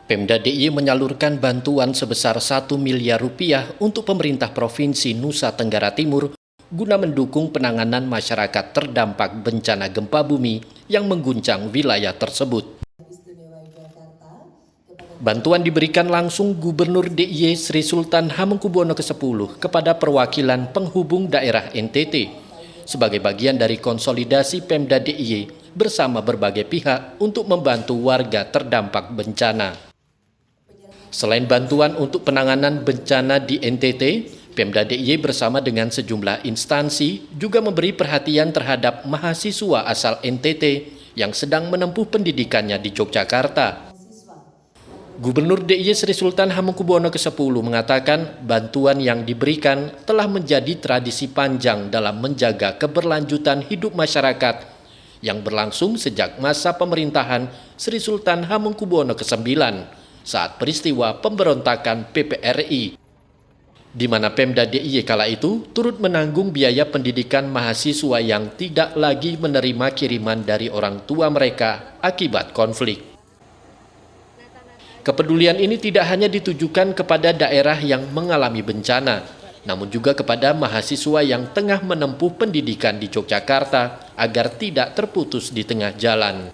Pemda DIY menyalurkan bantuan sebesar 1 miliar rupiah untuk pemerintah Provinsi Nusa Tenggara Timur guna mendukung penanganan masyarakat terdampak bencana gempa bumi yang mengguncang wilayah tersebut. Bantuan diberikan langsung Gubernur DIY Sri Sultan Hamengkubuwono ke-10 kepada perwakilan penghubung daerah NTT sebagai bagian dari konsolidasi Pemda DIY bersama berbagai pihak untuk membantu warga terdampak bencana. Selain bantuan untuk penanganan bencana di NTT, Pemda DIY bersama dengan sejumlah instansi juga memberi perhatian terhadap mahasiswa asal NTT yang sedang menempuh pendidikannya di Yogyakarta. Gubernur DIY Sri Sultan Hamengkubuwono ke-10 mengatakan bantuan yang diberikan telah menjadi tradisi panjang dalam menjaga keberlanjutan hidup masyarakat yang berlangsung sejak masa pemerintahan Sri Sultan Hamengkubuwono ke-9 saat peristiwa pemberontakan PPRI, di mana Pemda DIY kala itu turut menanggung biaya pendidikan mahasiswa yang tidak lagi menerima kiriman dari orang tua mereka akibat konflik. Kepedulian ini tidak hanya ditujukan kepada daerah yang mengalami bencana, namun juga kepada mahasiswa yang tengah menempuh pendidikan di Yogyakarta agar tidak terputus di tengah jalan.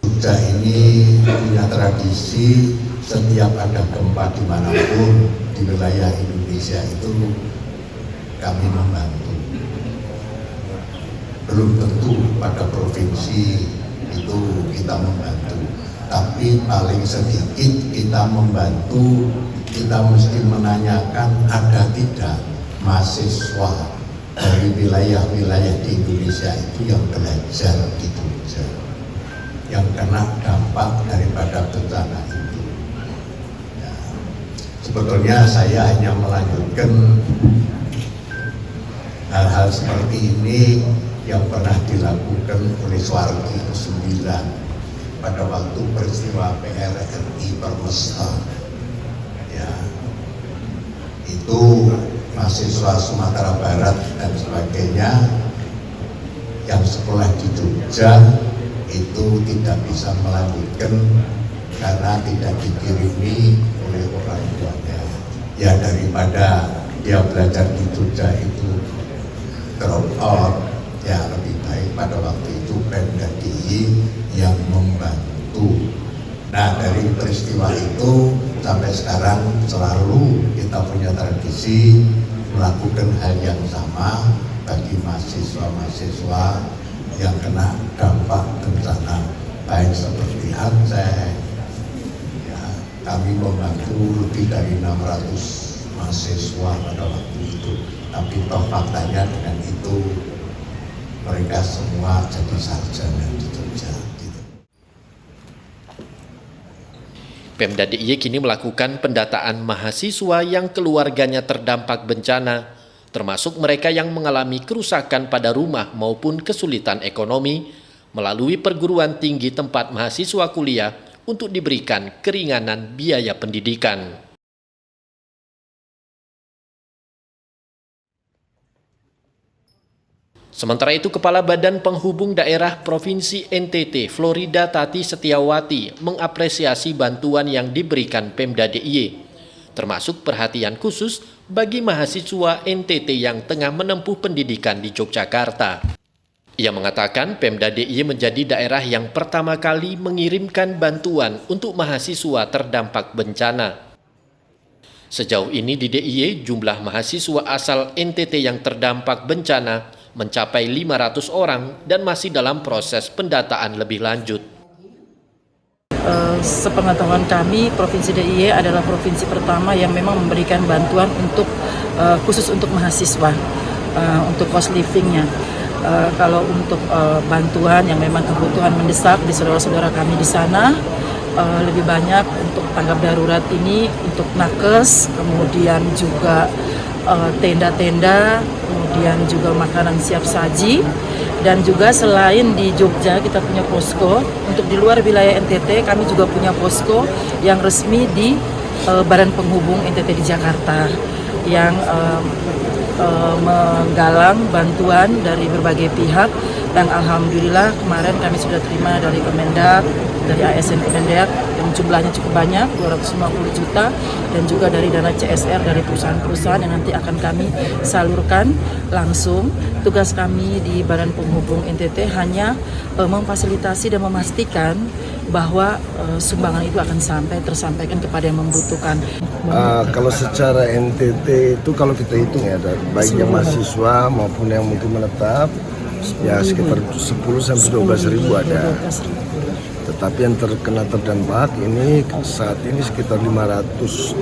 Jogja ini punya tradisi setiap ada gempa dimanapun di wilayah Indonesia itu kami membantu. Belum tentu pada provinsi itu kita membantu, tapi paling sedikit kita membantu. Kita mesti menanyakan ada tidak mahasiswa dari wilayah-wilayah di Indonesia itu yang belajar di Jogja, yang kena dampak daripada bencana itu. Ya, sebetulnya saya hanya melanjutkan hal-hal seperti ini yang pernah dilakukan oleh Suwargi ke-9 pada waktu peristiwa PRRI Permesta. Ya, itu mahasiswa Sumatera Barat dan sebagainya yang sekolah di Jogja itu tidak bisa melanjutkan karena tidak dikirimi oleh orang tuanya. Ya, daripada dia belajar di Jogja itu drop out, ya lebih baik pada waktu itu Pemda DIY yang membantu. Nah, dari peristiwa itu sampai sekarang selalu kita punya tradisi melakukan hal yang sama bagi mahasiswa-mahasiswa yang kena dampak bencana, baik seperti Aceh. Ya, kami membantu lebih dari 600 mahasiswa pada waktu itu, tapi toh faktanya dengan itu mereka semua jadi sarjana di Jogja. Pemda DIY kini melakukan pendataan mahasiswa yang keluarganya terdampak bencana, termasuk mereka yang mengalami kerusakan pada rumah maupun kesulitan ekonomi, melalui perguruan tinggi tempat mahasiswa kuliah untuk diberikan keringanan biaya pendidikan. Sementara itu, Kepala Badan Penghubung Daerah Provinsi NTT, Florida Tati Setiawati, mengapresiasi bantuan yang diberikan Pemda DIY, termasuk perhatian khusus bagi mahasiswa NTT yang tengah menempuh pendidikan di Yogyakarta. Ia mengatakan Pemda DIY menjadi daerah yang pertama kali mengirimkan bantuan untuk mahasiswa terdampak bencana. Sejauh ini di DIY, jumlah mahasiswa asal NTT yang terdampak bencana mencapai 500 orang dan masih dalam proses pendataan lebih lanjut. Sepengetahuan kami, Provinsi DIY adalah provinsi pertama yang memang memberikan bantuan untuk khusus untuk mahasiswa, untuk cost living-nya. Kalau untuk bantuan yang memang kebutuhan mendesak di saudara-saudara kami di sana, lebih banyak untuk tanggap darurat ini, untuk nakes, kemudian juga tenda-tenda, kemudian juga makanan siap saji, dan juga selain di Jogja kita punya posko, untuk di luar wilayah NTT kami juga punya posko yang resmi di Badan Penghubung NTT di Jakarta yang menggalang bantuan dari berbagai pihak, dan alhamdulillah kemarin kami sudah terima dari Kemendak dari ASN Kemendeak yang jumlahnya cukup banyak, 250 juta, dan juga dari dana CSR dari perusahaan-perusahaan yang nanti akan kami salurkan langsung. Tugas kami di Badan Penghubung NTT hanya memfasilitasi dan memastikan bahwa sumbangan itu akan tersampaikan kepada yang membutuhkan. Kalau secara NTT itu kalau kita hitung ya, baik yang mahasiswa maupun yang mungkin menetap, ya sekitar 10 sampai 12 ribu ada. Tetapi yang terkena terdampak ini saat ini sekitar 545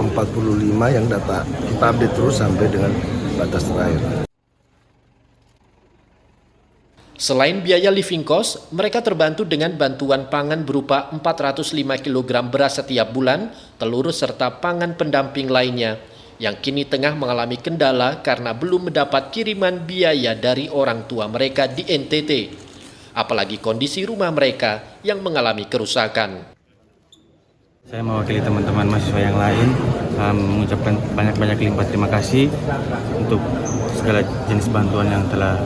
yang data kita update terus sampai dengan batas terakhir. Selain biaya living cost, mereka terbantu dengan bantuan pangan berupa 405 kg beras setiap bulan, telur serta pangan pendamping lainnya yang kini tengah mengalami kendala karena belum mendapat kiriman biaya dari orang tua mereka di NTT. Apalagi kondisi rumah mereka yang mengalami kerusakan. Saya mewakili teman-teman mahasiswa yang lain mengucapkan banyak-banyak limpah terima kasih untuk segala jenis bantuan yang telah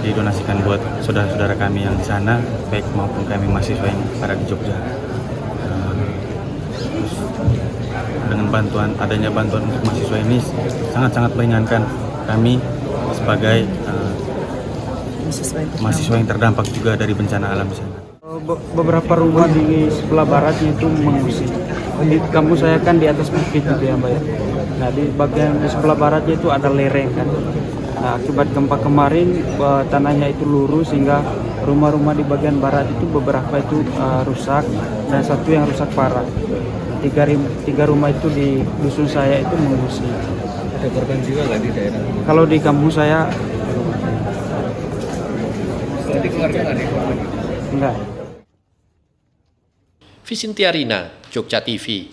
didonasikan buat saudara-saudara kami yang di sana, baik maupun kami mahasiswa yang ada di Jogja. Terus dengan adanya bantuan untuk mahasiswa ini sangat-sangat meringankan kami sebagai mahasiswa yang terdampak juga dari bencana alam di sana. Beberapa rumah di sebelah baratnya itu mengungsi. Di kampus saya kan di atas bukit gitu ya, Mbak ya. Nah, di bagian di sebelah baratnya itu ada lereng kan. Nah, akibat gempa kemarin tanahnya itu lurus sehingga rumah-rumah di bagian barat itu beberapa itu rusak dan satu yang rusak parah. Tiga rumah itu di dusun saya itu mengungsi. Ada korban jiwa nggak di daerah? Kalau di kampung saya Di keluarga nggak ada korban? enggak. Visintiarina, Jogja TV.